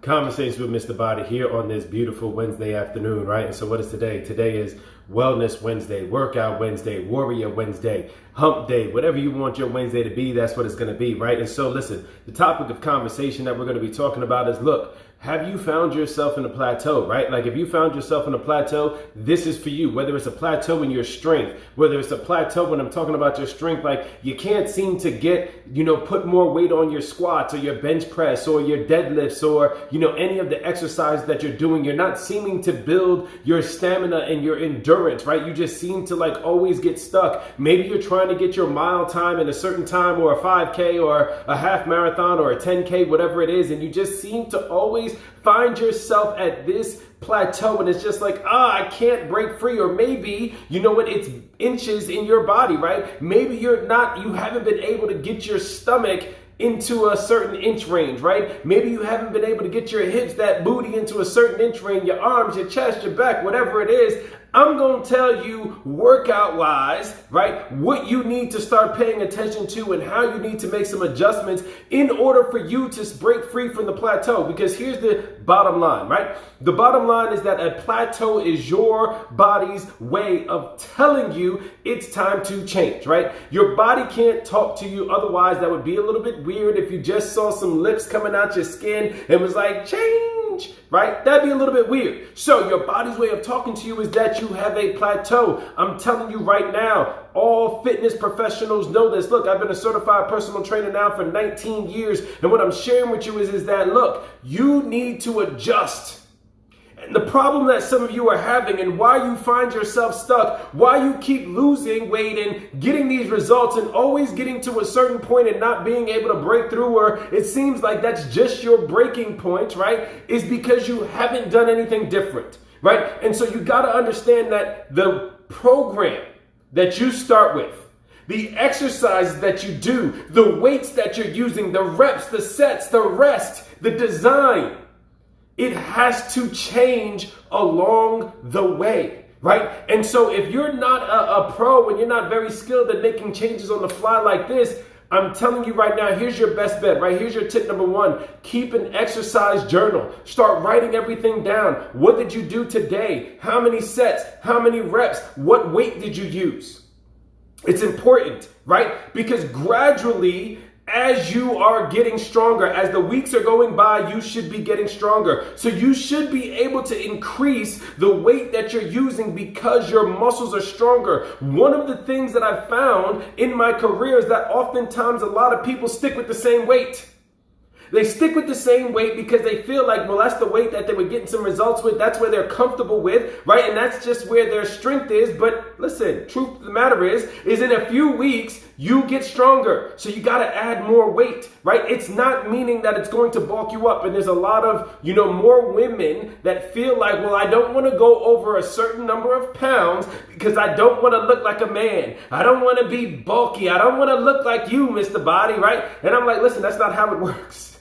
Conversations with Mr. Body here on this beautiful Wednesday afternoon, right? And so what is today? Today is Wellness Wednesday, Workout Wednesday, Warrior Wednesday, Hump Day, whatever you want your Wednesday to be, that's what it's going to be, right? And so listen, the topic of conversation that we're going to be talking about is, look, have you found yourself in a plateau, right? Like if you found yourself in a plateau, this is for you. Whether it's a plateau in your strength, whether it's a plateau when I'm talking about your strength, like you can't seem to get, put more weight on your squats or your bench press or your deadlifts or, any of the exercises that you're doing. You're not seeming to build your stamina and your endurance, right? You just seem to like always get stuck. Maybe you're trying to get your mile time in a certain time or a 5K or a half marathon or a 10K, whatever it is. And you just seem to always find yourself at this plateau and it's just like, I can't break free. Or maybe, it's inches in your body, right? Maybe you haven't been able to get your stomach into a certain inch range, right? Maybe you haven't been able to get your hips, that booty into a certain inch range, your arms, your chest, your back, whatever it is. I'm going to tell you workout wise, right, what you need to start paying attention to and how you need to make some adjustments in order for you to break free from the plateau. Because here's the bottom line, right? The bottom line is that a plateau is your body's way of telling you it's time to change, right? Your body can't talk to you. Otherwise, that would be a little bit weird if you just saw some lips coming out your skin and was like, change, right? That'd be a little bit weird. So your body's way of talking to you is that you have a plateau. I'm telling you right now, all fitness professionals know this. Look, I've been a certified personal trainer now for 19 years. And what I'm sharing with you is that, look, you need to adjust. And the problem that some of you are having and why you find yourself stuck, why you keep losing weight and getting these results and always getting to a certain point and not being able to break through, or it seems like that's just your breaking point, right? Is because you haven't done anything different, right? And so you got to understand that the program that you start with, the exercises that you do, the weights that you're using, the reps, the sets, the rest, the design, it has to change along the way, right? And so if you're not a pro and you're not very skilled at making changes on the fly like this, I'm telling you right now, here's your best bet, right? Here's your tip number one. Keep an exercise journal. Start writing everything down. What did you do today? How many sets? How many reps? What weight did you use? It's important, right? Because gradually, as you are getting stronger, as the weeks are going by, you should be getting stronger. So you should be able to increase the weight that you're using because your muscles are stronger. One of the things that I've found in my career is that oftentimes a lot of people stick with the same weight. They stick with the same weight because they feel like, well, that's the weight that they were getting some results with. That's where they're comfortable with, right? And that's just where their strength is. But listen, truth of the matter is in a few weeks, you get stronger. So you got to add more weight, right? It's not meaning that it's going to bulk you up. And there's a lot of, more women that feel like, well, I don't want to go over a certain number of pounds because I don't want to look like a man. I don't want to be bulky. I don't want to look like you, Mr. Body, right? And I'm like, listen, that's not how it works.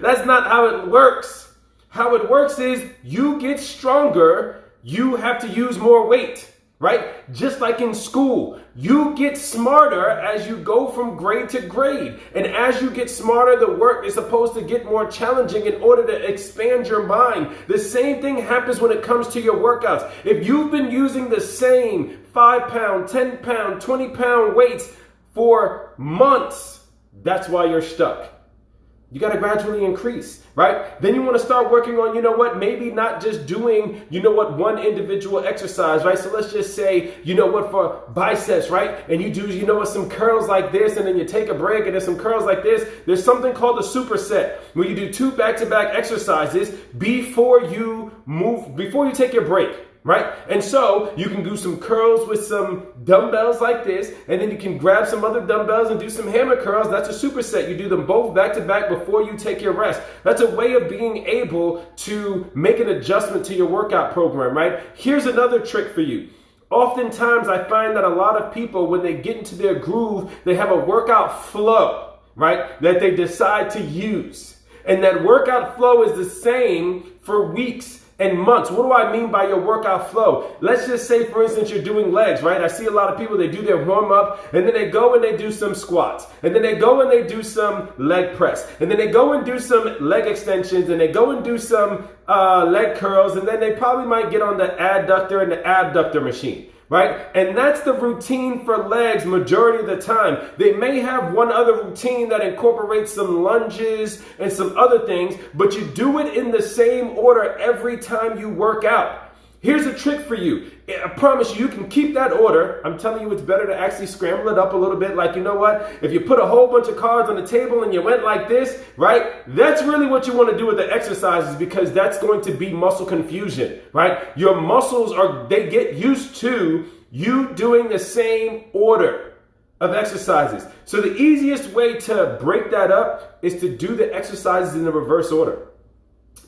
That's not how it works. How it works is you get stronger, you have to use more weight, right? Just like in school, you get smarter as you go from grade to grade. And as you get smarter, the work is supposed to get more challenging in order to expand your mind. The same thing happens when it comes to your workouts. If you've been using the same 5-pound, 10-pound, 20-pound weights for months, that's why you're stuck. You got to gradually increase, right? Then you want to start working on, maybe not just doing, one individual exercise, right? So let's just say, for biceps, right? And you do, some curls like this, and then you take a break and there's some curls like this. There's something called a superset where you do 2 back-to-back exercises before you take your break. Right? And so you can do some curls with some dumbbells like this, and then you can grab some other dumbbells and do some hammer curls. That's a superset. You do them both back to back before you take your rest. That's a way of being able to make an adjustment to your workout program, right? Here's another trick for you. Oftentimes I find that a lot of people, when they get into their groove, they have a workout flow, right? That they decide to use. And that workout flow is the same for weeks and months. What do I mean by your workout flow? Let's just say, for instance, you're doing legs, right? I see a lot of people, they do their warm up, and then they go and they do some squats, and then they go and they do some leg press, and then they go and do some leg extensions, and they go and do some leg curls, and then they probably might get on the adductor and the abductor machine. Right? And that's the routine for legs majority of the time. They may have one other routine that incorporates some lunges and some other things, but you do it in the same order every time you work out. Here's a trick for you. I promise you can keep that order. I'm telling you, it's better to actually scramble it up a little bit. Like, you know what? If you put a whole bunch of cards on the table and you went like this, right? That's really what you want to do with the exercises, because that's going to be muscle confusion, right? Your muscles they get used to you doing the same order of exercises. So the easiest way to break that up is to do the exercises in the reverse order.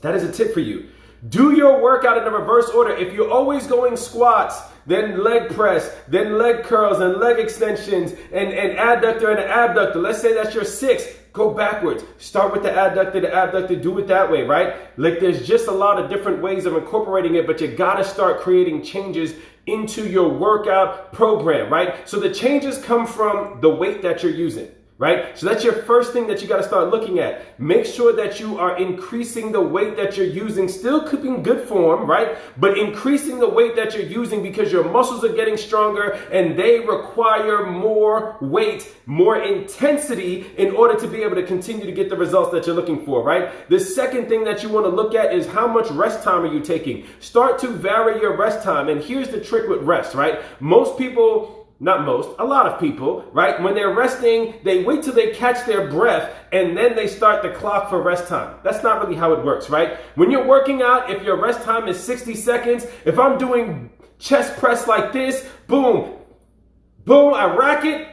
That is a tip for you. Do your workout in the reverse order. If you're always going squats, then leg press, then leg curls and leg extensions and adductor and abductor. Let's say that's your 6. Go backwards. Start with the abductor, do it that way, right? Like, there's just a lot of different ways of incorporating it, but you gotta start creating changes into your workout program, right? So the changes come from the weight that you're using. Right? So that's your first thing that you got to start looking at. Make sure that you are increasing the weight that you're using, still keeping good form, right? But increasing the weight that you're using, because your muscles are getting stronger and they require more weight, more intensity in order to be able to continue to get the results that you're looking for, right? The second thing that you want to look at is how much rest time are you taking? Start to vary your rest time. And here's the trick with rest, right? A lot of people, right? When they're resting, they wait till they catch their breath and then they start the clock for rest time. That's not really how it works, right? When you're working out, if your rest time is 60 seconds, if I'm doing chest press like this, boom, boom, I rack it,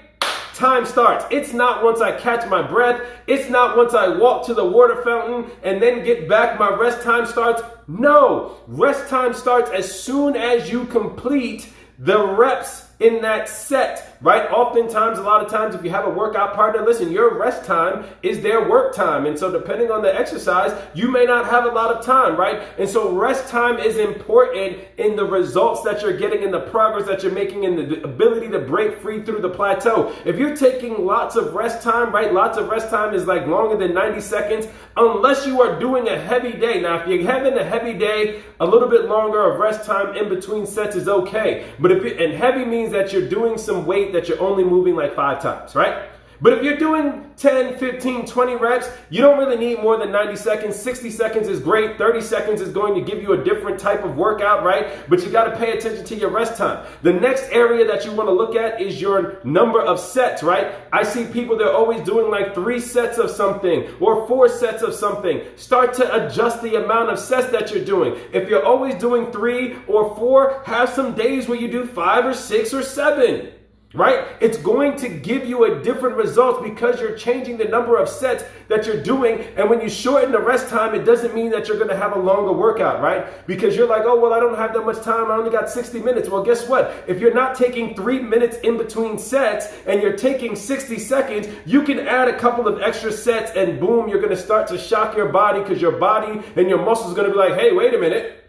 time starts. It's not once I catch my breath. It's not once I walk to the water fountain and then get back, my rest time starts. No, rest time starts as soon as you complete the reps in that set, right? Oftentimes, a lot of times, if you have a workout partner, listen, your rest time is their work time. And so depending on the exercise, you may not have a lot of time, right? And so rest time is important in the results that you're getting, in the progress that you're making, in the ability to break free through the plateau. If you're taking lots of rest time, right? Lots of rest time is like longer than 90 seconds, unless you are doing a heavy day. Now, if you're having a heavy day, a little bit longer of rest time in between sets is okay. But and heavy means that you're doing some weight that you're only moving like 5 times, right? But if you're doing 10, 15, 20 reps, you don't really need more than 90 seconds. 60 seconds is great. 30 seconds is going to give you a different type of workout, right? But you got to pay attention to your rest time. The next area that you want to look at is your number of sets, right? I see people, they're always doing like 3 sets of something or 4 sets of something. Start to adjust the amount of sets that you're doing. If you're always doing 3 or 4, have some days where you do 5 or 6 or 7. Right? It's going to give you a different result because you're changing the number of sets that you're doing. And when you shorten the rest time, it doesn't mean that you're going to have a longer workout, right? Because you're like, oh, well, I don't have that much time. I only got 60 minutes. Well, guess what? If you're not taking 3 minutes in between sets and you're taking 60 seconds, you can add a couple of extra sets and boom, you're going to start to shock your body, because your body and your muscles are going to be like, hey, wait a minute.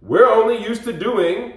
We're only used to doing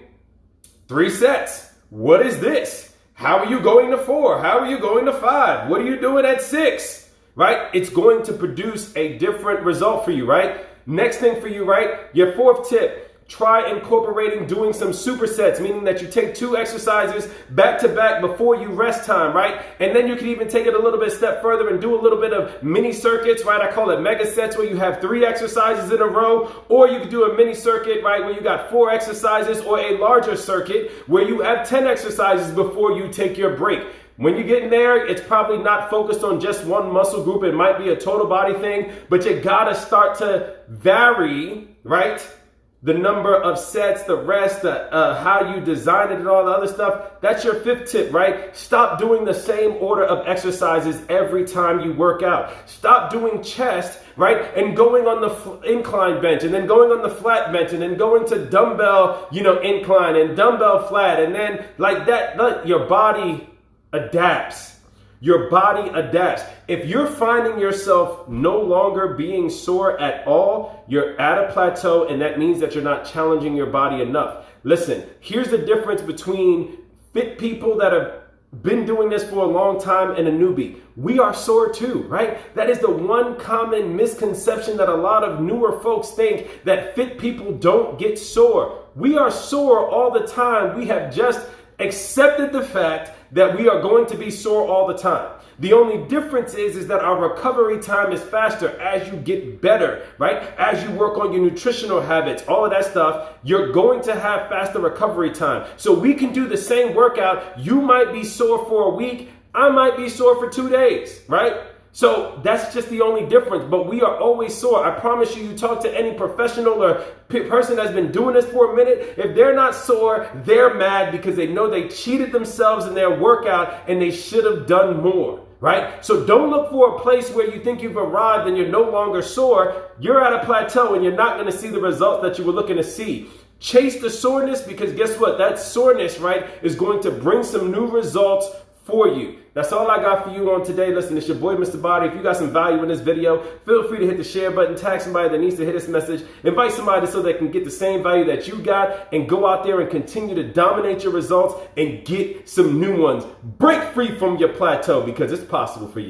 3 sets. What is this? How are you going to 4? How are you going to 5? What are you doing at 6? Right? It's going to produce a different result for you, right? Next thing for you, right? Your 4th tip. Try incorporating doing some supersets, meaning that you take 2 exercises back to back before you rest time, right? And then you can even take it a little bit step further and do a little bit of mini circuits, right? I call it mega sets, where you have 3 exercises in a row, or you can do a mini circuit, right, where you got 4 exercises, or a larger circuit where you have 10 exercises before you take your break. When you get in there, it's probably not focused on just one muscle group. It might be a total body thing, but you gotta start to vary, right? The number of sets, the rest, how you design it and all the other stuff. That's your 5th tip, right? Stop doing the same order of exercises every time you work out. Stop doing chest, right? And going on the incline bench, and then going on the flat bench, and then going to dumbbell, incline and dumbbell flat. And then like that, your body adapts. Your body adapts. If you're finding yourself no longer being sore at all, you're at a plateau, and that means that you're not challenging your body enough. Listen, here's the difference between fit people that have been doing this for a long time and a newbie. We are sore too, right? That is the one common misconception that a lot of newer folks think, that fit people don't get sore. We are sore all the time. We have just accepted the fact that we are going to be sore all the time. The only difference is that our recovery time is faster as you get better, right? As you work on your nutritional habits, all of that stuff, you're going to have faster recovery time. So we can do the same workout. You might be sore for a week. I might be sore for 2 days, right? So that's just the only difference, but we are always sore. I promise you, you talk to any professional or person that's been doing this for a minute, if they're not sore, they're mad because they know they cheated themselves in their workout and they should have done more, right? So don't look for a place where you think you've arrived and you're no longer sore. You're at a plateau and you're not going to see the results that you were looking to see. Chase the soreness, because guess what? That soreness, right, is going to bring some new results for you. That's all I got for you on today. Listen, it's your boy, Mr. Body. If you got some value in this video, feel free to hit the share button, tag somebody that needs to hear this message, invite somebody so they can get the same value that you got, and go out there and continue to dominate your results and get some new ones. Break free from your plateau, because it's possible for you.